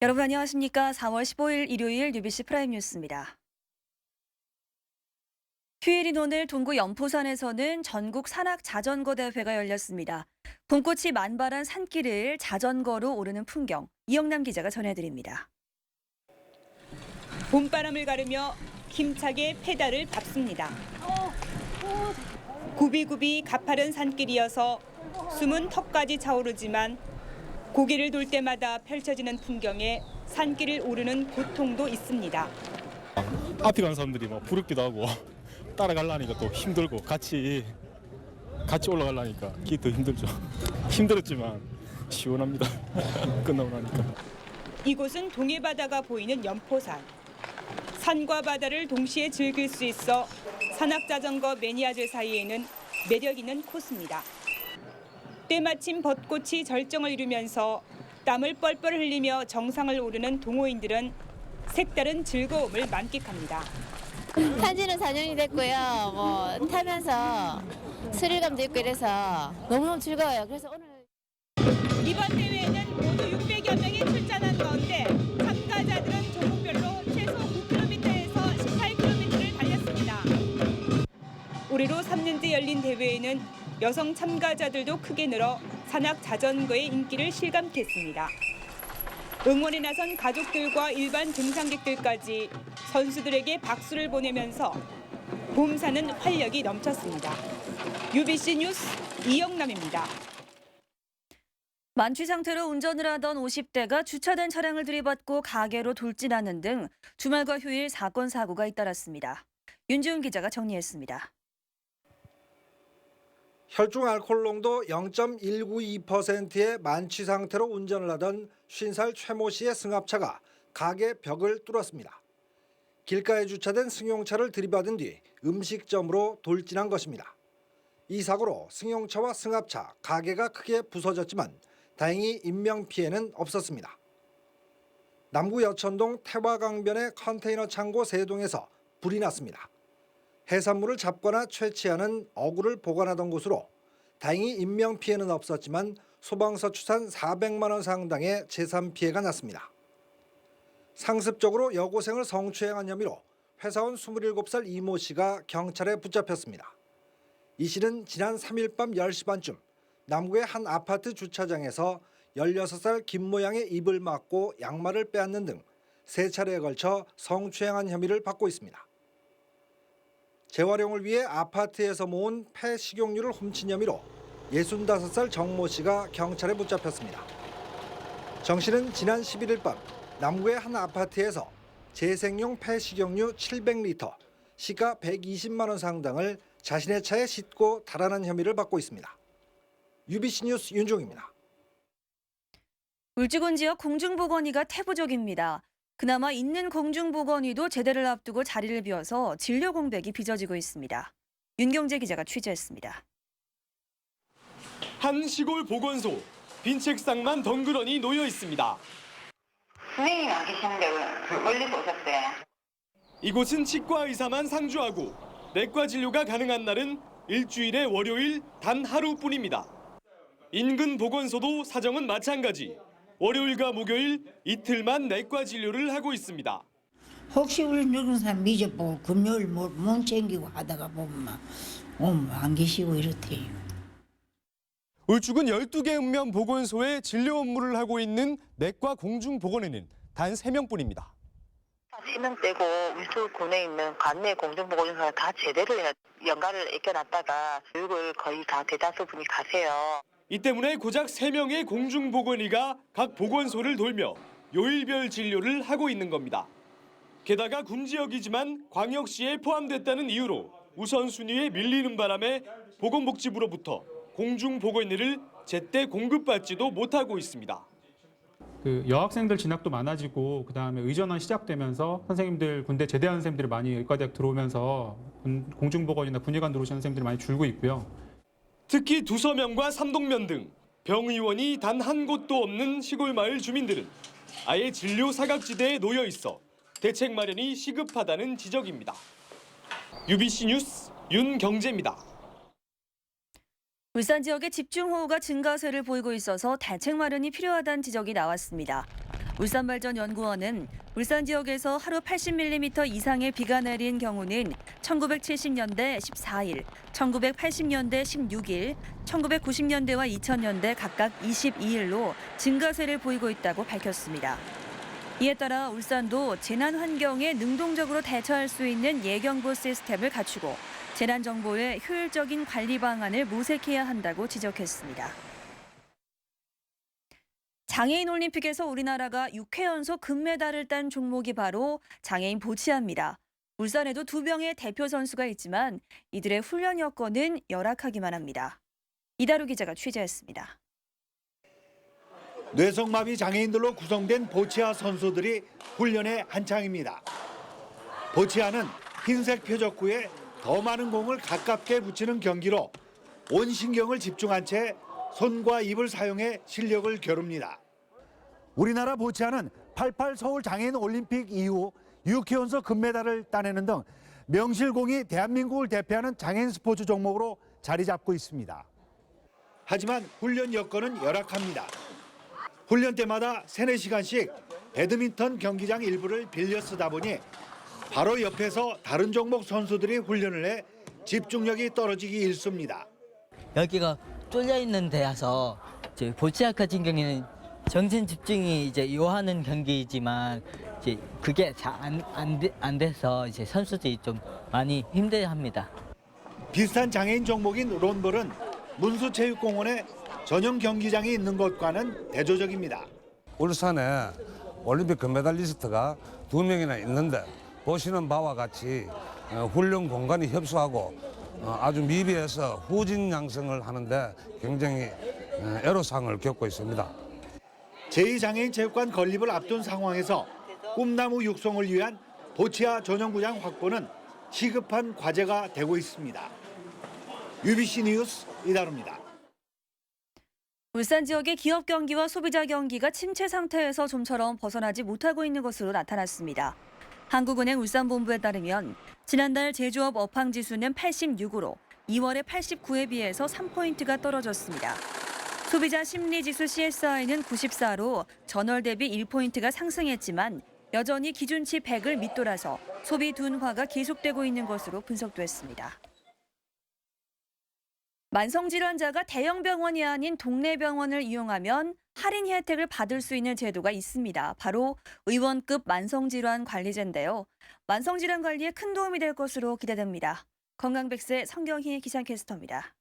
여러분 안녕하십니까? 4월 15일 일요일 UBC 프라임 뉴스입니다. 휴일인 오늘 동구 연포산에서는 전국 산악 자전거 대회가 열렸습니다. 봄꽃이 만발한 산길을 자전거로 오르는 풍경, 이영남 기자가 전해드립니다. 봄바람을 가르며 힘차게 페달을 밟습니다. 굽이굽이 가파른 산길이어서 숨은 턱까지 차오르지만 고개를 돌 때마다 펼쳐지는 풍경에 산길을 오르는 고통도 있습니다. 앞에 가는 사람들이 막 부럽기도 하고 따라가려니까 또 힘들고 같이 올라가려니까 그게 더 힘들죠. 힘들었지만 시원합니다. 끝나고 나니까. 이곳은 동해바다가 보이는 연포산. 산과 바다를 동시에 즐길 수 있어 산악자전거 매니아들 사이에는 매력 있는 코스입니다. 때마침 벚꽃이 절정을 이루면서 땀을 뻘뻘 흘리며 정상을 오르는 동호인들은 색다른 즐거움을 만끽합니다. 탄 지는 4년이 됐고요. 타면서 스릴감도 있고 이래서 너무너무 즐거워요. 그래서 오늘 이번 대회에는 모두 600여 명이 출전한 가운데 참가자들은 종목별로 최소 9km에서 18km를 달렸습니다. 올해로 3년째 열린 대회에는 여성 참가자들도 크게 늘어 산악 자전거의 인기를 실감했습니다. 응원에 나선 가족들과 일반 등산객들까지 선수들에게 박수를 보내면서 봄산은 활력이 넘쳤습니다. UBC 뉴스 이영남입니다. 만취 상태로 운전을 하던 50대가 주차된 차량을 들이받고 가게로 돌진하는 등 주말과 휴일 사건 사고가 잇따랐습니다. 윤지훈 기자가 정리했습니다. 혈중 알코올 농도 0.192%의 만취 상태로 운전을 하던 50살 최모 씨의 승합차가 가게 벽을 뚫었습니다. 길가에 주차된 승용차를 들이받은 뒤 음식점으로 돌진한 것입니다. 이 사고로 승용차와 승합차, 가게가 크게 부서졌지만 다행히 인명피해는 없었습니다. 남구 여천동 태화강변의 컨테이너 창고 3동에서 불이 났습니다. 해산물을 잡거나 채취하는 어구를 보관하던 곳으로 다행히 인명피해는 없었지만 소방서 추산 400만 원 상당의 재산 피해가 났습니다. 상습적으로 여고생을 성추행한 혐의로 회사원 27살 이모 씨가 경찰에 붙잡혔습니다. 이 씨는 지난 3일 밤 10시 반쯤 남구의 한 아파트 주차장에서 16살 김모양의 입을 막고 양말을 빼앗는 등 3차례에 걸쳐 성추행한 혐의를 받고 있습니다. 재활용을 위해 아파트에서 모은 폐식용유를 훔친 혐의로 65살 정모 씨가 경찰에 붙잡혔습니다. 정 씨는 지난 11일 밤 남구의 한 아파트에서 재생용 폐식용유 700리터, 시가 120만 원 상당을 자신의 차에 싣고 달아난 혐의를 받고 있습니다. UBC 뉴스 윤종입니다. 울주군 지역 공중보건의가 태부적입니다. 그나마 있는 공중보건의도 제대를 앞두고 자리를 비워서 진료 공백이 빚어지고 있습니다. 윤경재 기자가 취재했습니다. 한 시골 보건소, 빈 책상만 덩그러니 놓여 있습니다. 선생님이 안 계시는데 왜 멀리서 오셨어요? 이곳은 치과 의사만 상주하고 내과 진료가 가능한 날은 일주일에 월요일 단 하루뿐입니다. 인근 보건소도 사정은 마찬가지. 월요일과 목요일 이틀만 내과 진료를 하고 있습니다. 혹시 우리 늙은 사람 믿어보고 금요일 몸 챙기고 하다가 보면 안 계시고 이렇대요. 울주군 12개 읍면 보건소에 진료 업무를 하고 있는 내과 공중보건의는 단 3명뿐입니다. 치명되고 울주군에 있는 관내 공중보건소는 다 제대를 해야 연가를 애껴놨다가 교육을 거의 다 대다수 분이 가세요. 이 때문에 고작 3명의 공중보건의가 각 보건소를 돌며 요일별 진료를 하고 있는 겁니다. 게다가 군 지역이지만 광역시에 포함됐다는 이유로 우선순위에 밀리는 바람에 보건복지부로부터 공중보건의를 제때 공급받지도 못하고 있습니다. 여학생들 진학도 많아지고 그다음에 의전원 시작되면서 선생님들 군대 제대한 선생님들이 많이 의과대학 들어오면서 공중보건이나 군의관 들어오시는 선생님들이 많이 줄고 있고요. 특히 두서면과 삼동면 등 병의원이 단 한 곳도 없는 시골 마을 주민들은 아예 진료 사각지대에 놓여 있어 대책 마련이 시급하다는 지적입니다. UBC 뉴스 윤경재입니다. 울산 지역의 집중호우가 증가세를 보이고 있어서 대책 마련이 필요하다는 지적이 나왔습니다. 울산발전연구원은 울산 지역에서 하루 80mm 이상의 비가 내린 경우는 1970년대 14일, 1980년대 16일, 1990년대와 2000년대 각각 22일로 증가세를 보이고 있다고 밝혔습니다. 이에 따라 울산도 재난 환경에 능동적으로 대처할 수 있는 예경보 시스템을 갖추고 재난 정보의 효율적인 관리 방안을 모색해야 한다고 지적했습니다. 장애인 올림픽에서 우리나라가 6회 연속 금메달을 딴 종목이 바로 장애인 보치아입니다. 울산에도 2명의 대표 선수가 있지만 이들의 훈련 여건은 열악하기만 합니다. 이다루 기자가 취재했습니다. 뇌성마비 장애인들로 구성된 보치아 선수들이 훈련에 한창입니다. 보치아는 흰색 표적구에 더 많은 공을 가깝게 붙이는 경기로 온 신경을 집중한 채 손과 입을 사용해 실력을 겨룹니다. 우리나라 보치아는 88 서울 장애인 올림픽 이후 6회 연속 금메달을 따내는 등 명실공히 대한민국을 대표하는 장애인 스포츠 종목으로 자리 잡고 있습니다. 하지만 훈련 여건은 열악합니다. 훈련 때마다 3-4시간씩 배드민턴 경기장 일부를 빌려 쓰다 보니 바로 옆에서 다른 종목 선수들이 훈련을 해 집중력이 떨어지기 일쑤입니다. 여기가 뚫려 있는 데라서 보치아 같은 경우에는 정신 집중이 이제 요하는 경기이지만 이제 그게 잘 안 돼서 이제 선수들이 좀 많이 힘들어합니다. 비슷한 장애인 종목인 론볼은 문수체육공원에 전용 경기장이 있는 것과는 대조적입니다. 울산에 올림픽 금메달리스트가 2명이나 있는데 보시는 바와 같이 훈련 공간이 협소하고 아주 미비해서 후진 양성을 하는데 굉장히 애로사항을 겪고 있습니다. 제2장애인 체육관 건립을 앞둔 상황에서 꿈나무 육성을 위한 보치아 전용구장 확보는 시급한 과제가 되고 있습니다. UBC 뉴스 이다루입니다. 울산 지역의 기업 경기와 소비자 경기가 침체 상태에서 좀처럼 벗어나지 못하고 있는 것으로 나타났습니다. 한국은행 울산본부에 따르면 지난달 제조업 업황지수는 86으로 2월의 89에 비해서 3포인트가 떨어졌습니다. 소비자 심리지수 CSI는 94로 전월 대비 1포인트가 상승했지만 여전히 기준치 100을 밑돌아서 소비 둔화가 계속되고 있는 것으로 분석됐습니다. 만성질환자가 대형 병원이 아닌 동네 병원을 이용하면 할인 혜택을 받을 수 있는 제도가 있습니다. 바로 의원급 만성질환관리제인데요. 만성질환 관리에 큰 도움이 될 것으로 기대됩니다. 건강백세 성경희 기상캐스터입니다.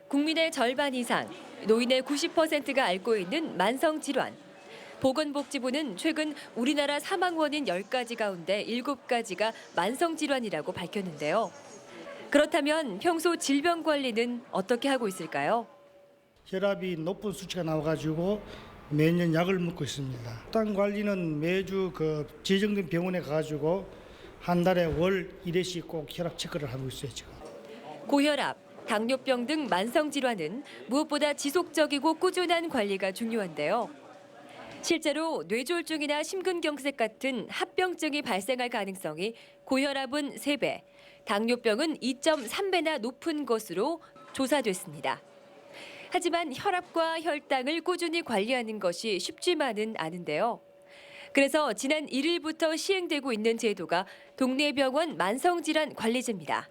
국민의 절반 이상, 노인의 90%가 앓고 있는 만성질환. 보건복지부는 최근 우리나라 사망 원인 10가지 가운데 7가지가 만성질환이라고 밝혔는데요. 그렇다면 평소 질병 관리는 어떻게 하고 있을까요? 혈압이 높은 수치가 나와가지고 매년 약을 먹고 있습니다. 혈당 관리는 매주 지정된 병원에 가가지고 한 달에 월 1회씩 꼭 혈압 체크를 하고 있어요, 지금. 고혈압, 당뇨병 등 만성 질환은 무엇보다 지속적이고 꾸준한 관리가 중요한데요. 실제로 뇌졸중이나 심근경색 같은 합병증이 발생할 가능성이 고혈압은 3배, 당뇨병은 2.3배나 높은 것으로 조사됐습니다. 하지만 혈압과 혈당을 꾸준히 관리하는 것이 쉽지만은 않은데요. 그래서 지난 1일부터 시행되고 있는 제도가 동네병원 만성질환 관리제입니다.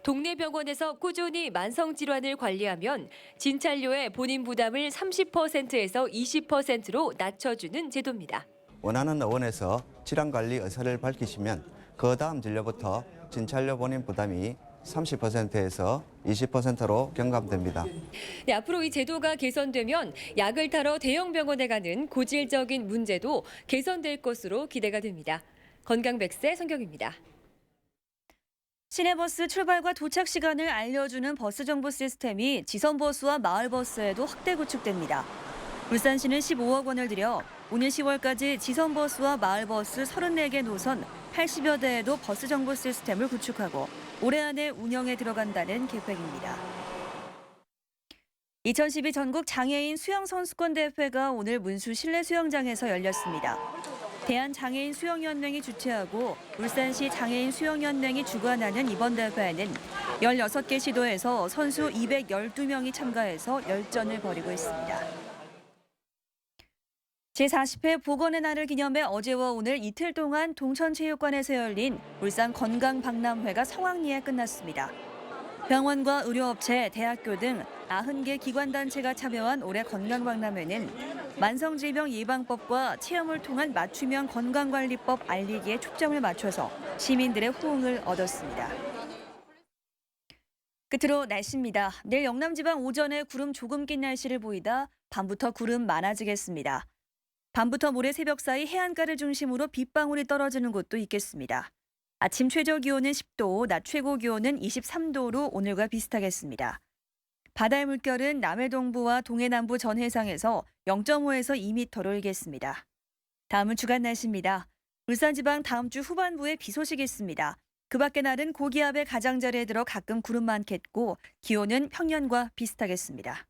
동네 병원에서 꾸준히 만성질환을 관리하면 진찰료의 본인 부담을 30%에서 20%로 낮춰주는 제도입니다. 원하는 의원에서 질환관리 의사를 밝히시면 그 다음 진료부터 진찰료 본인 부담이 30%에서 20%로 경감됩니다. 네, 앞으로 이 제도가 개선되면 약을 타러 대형 병원에 가는 고질적인 문제도 개선될 것으로 기대가 됩니다. 건강백세 성경입니다. 시내버스 출발과 도착 시간을 알려주는 버스 정보 시스템이 지선버스와 마을버스에도 확대 구축됩니다. 울산시는 15억 원을 들여 오늘 10월까지 지선버스와 마을버스 34개 노선 80여 대에도 버스 정보 시스템을 구축하고 올해 안에 운영에 들어간다는 계획입니다. 2012 전국 장애인 수영선수권대회가 오늘 문수 실내 수영장에서 열렸습니다. 대한장애인 수영연맹이 주최하고 울산시 장애인 수영연맹이 주관하는 이번 대회에는 16개 시도에서 선수 212명이 참가해서 열전을 벌이고 있습니다. 제40회 보건의 날을 기념해 어제와 오늘 이틀 동안 동천체육관에서 열린 울산 건강박람회가 성황리에 끝났습니다. 병원과 의료업체, 대학교 등 90개 기관단체가 참여한 올해 건강박람회는 만성질병 예방법과 체험을 통한 맞춤형 건강관리법 알리기에 초점을 맞춰서 시민들의 호응을 얻었습니다. 끝으로 날씨입니다. 내일 영남지방 오전에 구름 조금 낀 날씨를 보이다 밤부터 구름 많아지겠습니다. 밤부터 모레 새벽 사이 해안가를 중심으로 빗방울이 떨어지는 곳도 있겠습니다. 아침 최저 기온은 10도, 낮 최고 기온은 23도로 오늘과 비슷하겠습니다. 바다의 물결은 남해 동부와 동해 남부 전 해상에서 0.5에서 2m로 일겠습니다. 다음은 주간 날씨입니다. 울산 지방 다음 주 후반부에 비 소식이 있습니다. 그 밖의 날은 고기압의 가장자리에 들어 가끔 구름 많겠고 기온은 평년과 비슷하겠습니다.